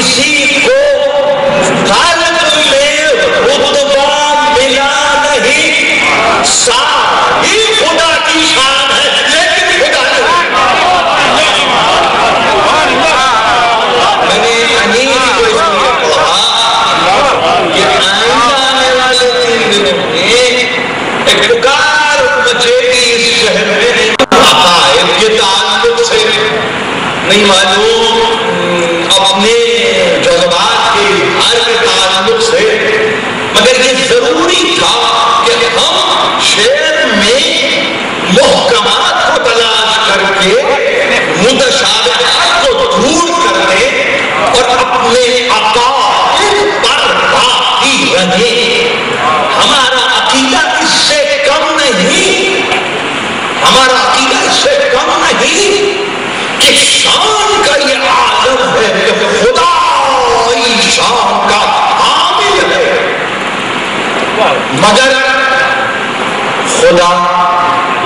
کسی کو قلب میں رتبہ ملا نہیں، ساری خدا کی شان ہے لیکن خدا نہیں۔ میں نے انیس کو اس لیے پڑھا کہ آئندہ آنے والے 3 دنوں میں ایک پکار مچے گی اس شہر میں عقائد کے تعلق سے، نہیں معلوم اپنے جذبات کے اظہار کے تعلق سے، مگر یہ ضروری تھا کہ ہم شعر میں محکمات کو تلاش کر کے متشابہات کو دور کر دیں اور اپنے عقائد پر باقی رہیں۔ ہمارا عقیدہ اس سے کم نہیں، ہمارا عقیدہ اس سے کم نہیں کہ شان کا یہ عالم ہے کہ خدا شان کا حامل ہے، مگر خدا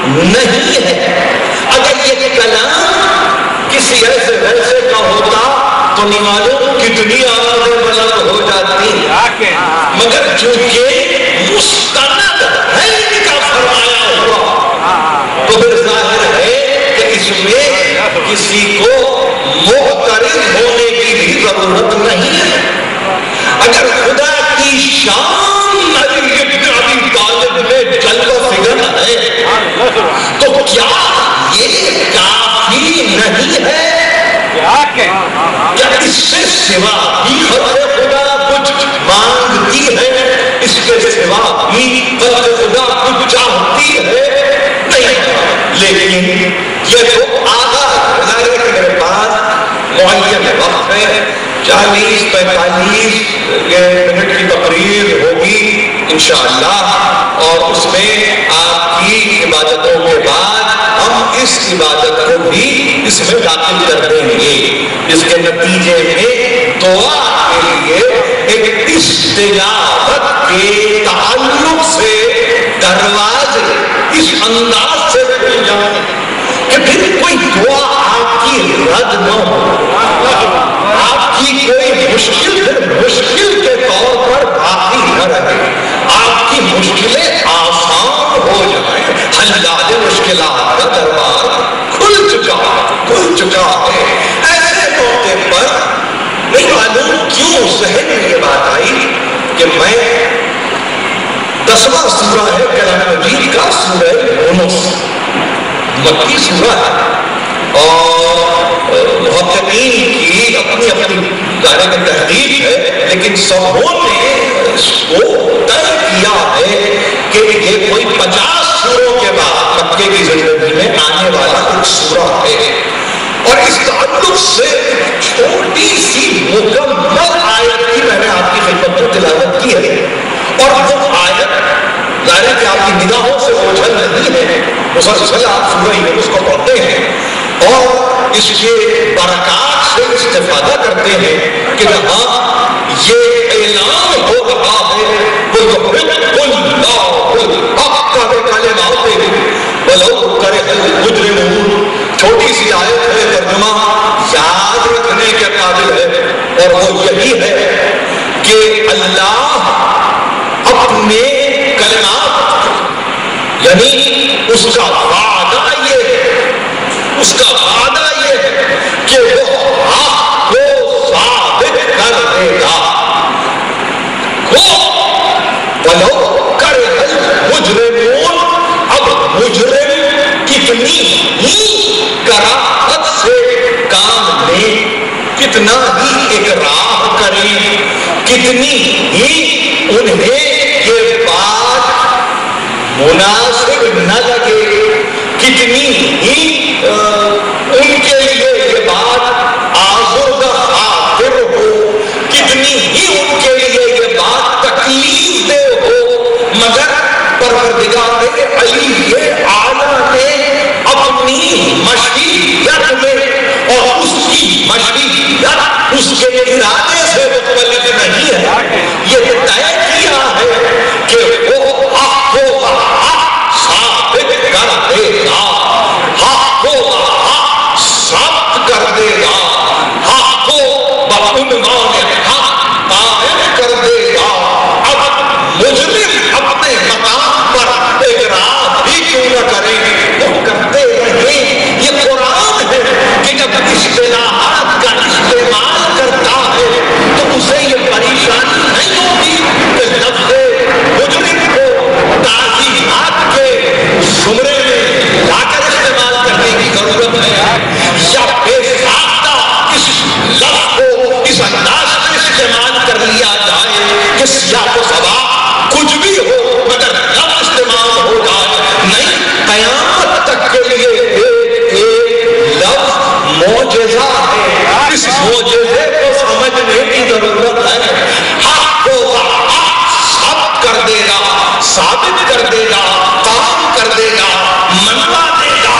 نہیں ہے۔ اگر یہ کلام کسی ایسے ویسے کا ہوتا تو نہیں معلوم کتنی آوازیں بلند ہو جاتی، مگر چونکہ مستند ہے ان کا فرمایا ہوا تو پھر ظاہر ہے کہ اس میں کسی کو معترض ہونے کی بھی ضرورت نہیں ہے۔ اگر خدا کی شان علی ابن ابی طالب میں جلوہ فگر ہے تو کیا یہ کافی نہیں ہے؟ کیا اس سے سوا بھی خلق خدا کچھ مانگتی ہے؟ اس کے سوا بھی خلق خدا کچھ چاہتی ہے؟ نہیں، لیکن یہ تو آغاز ہے کہ میرے پاس معین وقت ہے، 40-45 منٹ کی تقریر ہوگی انشاءاللہ، اور اس میں آپ کی عبادتوں کے بعد ہم اس عبادت کو بھی اس میں داخل کر دیں گے۔ اس کے نتیجے میں دعا کے لیے ایک استجابت کے تعلق سے دروازے اس انداز سے کھل جائیں کہ پھر کوئی دعا آپ کی رد نہ ہو، آپ کی کوئی مشکل کے طور پر باقی نہ رہے، آپ کی مشکلیں آسان ہو جائیں۔ حلال مشکلات کا دروازہ کھل چکا ہے۔ ایسے موقع پر نہیں معلوم کیوں ذہن میں یہ بات آئی کہ میں 10واں سورہ ہے کلام مجید کا، سورہ یونس، مکی سورہ ہے اور محققین کی اپنی دائرے میں تحقیق ہے، لیکن سبوں نے اس کو طے کیا ہے کہ یہ کوئی 50 سوروں کے بعد مکے کی زندگی میں آنے والا ایک سورہ ہے، اور اس تعلق سے چھوٹی سی مکمل آیت کی میں نے آپ کی خدمت میں تلاوت کی ہے، اور وہ آیت ظاہر ہے کہ آپ کی نگاہوں سے اوجھل نہیں ہے، مسلسل آپ سورہ یونس کو پڑھتے ہیں اور اس کے برکات سے استفادہ کرتے ہیں کہ جہاں یہ اعلان ہو رہا ہے وَيُحِقُّ اللَّهُ الْحَقَّ بِكَلِمَاتِهِ وَلَوْ كَرِهَ الْمُجْرِمُونَ۔ چھوٹی سی آیت ہے، ترجمہ یاد رکھنے کے قابل ہے، اور وہ یہی ہے کہ اللہ اپنے کلمات یعنی اس کا وعدہ یہ ہے، اس کا وعدہ یہ ہے کہ وہ حق کو ثابت کر دے گا۔ وَلَوْ كَرِهَ الْمُجْرِمُونَ، اب مجرم کتنی ہی کراہت سے کام لیں، کتنا ہی اقرار کریں، کتنی ہی انہیں یہ بات مناسب نہ لگے، کتنی ہی ان کے لیے یہ بات آزردہ خاطر ہو، کتنی ہی ان کے لیے یہ بات تکلیف دہ ہو، مگر پروردگار علی اعلیٰ نے اپنی مشیت میں، اور اس کی مشیت اس کے ارادے سے مختلف نہیں ہے، یہ طے کیا ہے کہ وہ حق کو حق ثابت کر دے گا، حق کو حق ثابت کر دے گا، حق کو بعنوان اس معجزے کو سمجھنے کی ضرورت ہے. حق کو ثابت کر دے گا، ثابت کر دے گا، کام کر دے گا، منوا دے گا.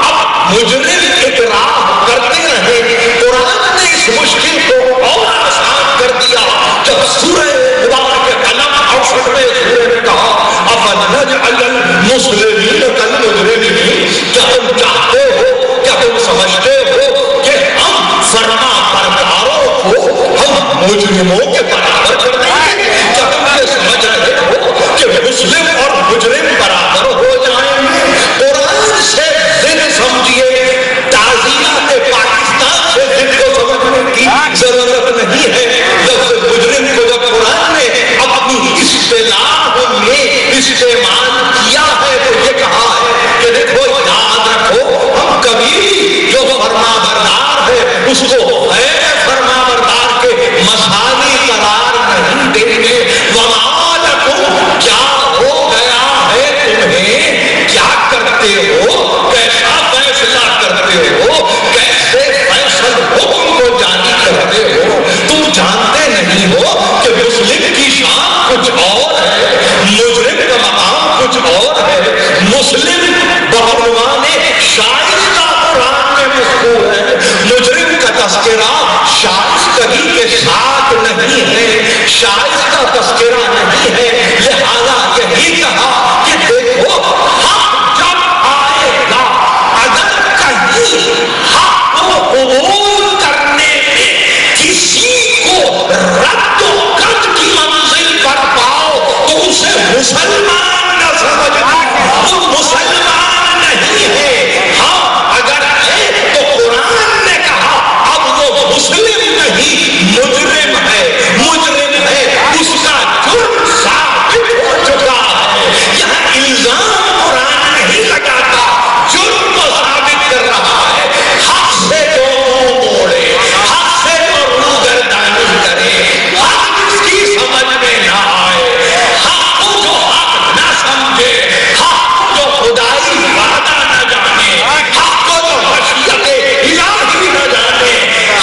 اب مجرم اقرار کرتے رہے. قرآن نے اس مشکل کو اور آسان کر دیا جب سورہ مبارک قلم اور سورہ نے کہا افنجعل المسلمین کالمجرمین. کیا تم چاہتے ہو، کیا تم سمجھتے ہو کہ ہم فرما برداروں کو ہم مجرموں کے برابر کر دیں گے؟ کیا تم یہ سمجھ رہے ہو کہ مسلم اور مجرم برابر ہو جائیں گے؟ قرآن سے ضد سمجھیے، تعزیرات پاکستان سے ضد کو سمجھنے کی ضرورت نہیں ہے. لفظ مجرم کو جب قرآن نے اپنی اصطلاح میں استعمال کیا ہے تو یہ کہا ہے کہ دیکھو یاد رکھو، ہم کبھی جو فرما بردار ہے اس کو غیر فرما بردار کے مثالی قرار نہیں دیں گے. وما لکم، کیا ہو گیا ہے تمہیں، کیا کرتے ہو، کیسا فیصلہ کرتے ہو، کیسے فیصل حکم کو جاری کرتے ہو. تم جانتے نہیں ہو کہ مسلم کی شان کچھ اور ہے، مجرم کا مقام کچھ اور ہے. مسلم بعنوان شائستہ قرآن میں مذکور ہے، مجرم کا تذکرہ شائستگی کے ساتھ نہیں ہے، شائستہ تذکرہ نہیں ہے. لہذا یہی کہا کہ دیکھو حق جب آئے گا، اگر کہیں حق کو قبول کرنے میں کسی کو رد و قط کی منزل پر پاؤ تو اسے مسلمان نہ سمجھنا، وہ مسلمان نہیں ہے. ہاں اگر ہے تو قرآن نے کہا اب وہ مسلم نہیں مجرم ہے، مجرم ہے، اس کا جرم ثابت ہو چکا ہے. یہاں الزام قرآن نہیں لگاتا، جرم کو ثابت کر رہا ہے. حق سے جو منہ موڑے، حق سے جو روگردانی کرے، حق اس کی سمجھ میں نہ آئے، حق کو جو حق نہ سمجھے، حق کو جو خدائی وعدہ نہ جانے، حق کو جو مشیت الہی نہ جانے،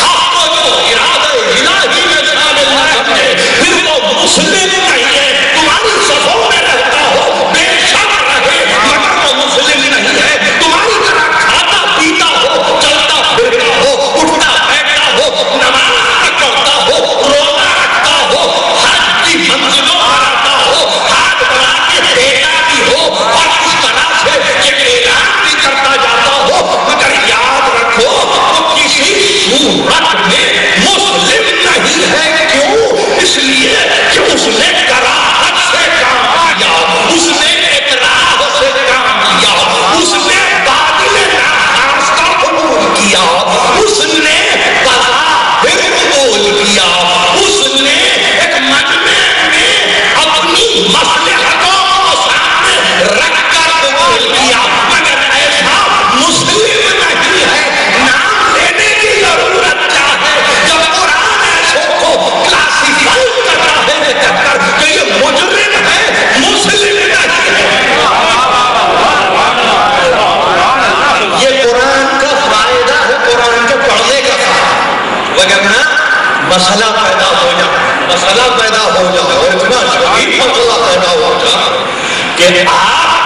حق کو جو ارادہ الہی میں شامل نہ سمجھے، پھر وہ مسلم نہیں ہے. تمہاری صفوں میں رہتا ہو، بے شک رہے، مگر وہ مسلم نہیں ہے. تمہاری طرح کھاتا پیتا ہو، چلتا پھرتا ہو، اٹھتا بیٹھتا ہو، نماز پڑھتا ہو، روزہ رکھتا ہو، حج کی منزلوں پر آتا ہو، ہاتھ بنا کے دیتا بھی ہو اور اس طرح سے یہ اعلان بھی کرتا جاتا ہو، مگر یاد رکھو وہ کسی صورت میں مسلم نہیں ہے. کیوں؟ اس لیے کہ اس نے کراہت سے کام کیا، اس نے اکراہ سے کام کیا، اس نے باطل ناخواستہ قبول کیا، اس نے بظاہر قبول کیا، اس نے ایک مجمع میں اپنی مصلحتوں کو سامنے رکھ کر قبول کیا. مگر ایسا مسلم نہیں ہے. نام لینے کی ضرورت کیا ہے جب قرآن ایسوں کو کلاسیفائی کرتا ہے کہہ کر کہ یہ مجرم ہے، مسلم نہیں ہے. یہ قرآن کا فائدہ ہے، قرآن کے پڑھنے کا فائدہ. وگرنہ مسئلہ پیدا ہو جائے، مسئلہ پیدا ہو جائے اور اتنا شدید مسئلہ پیدا ہو جائے کہ آپ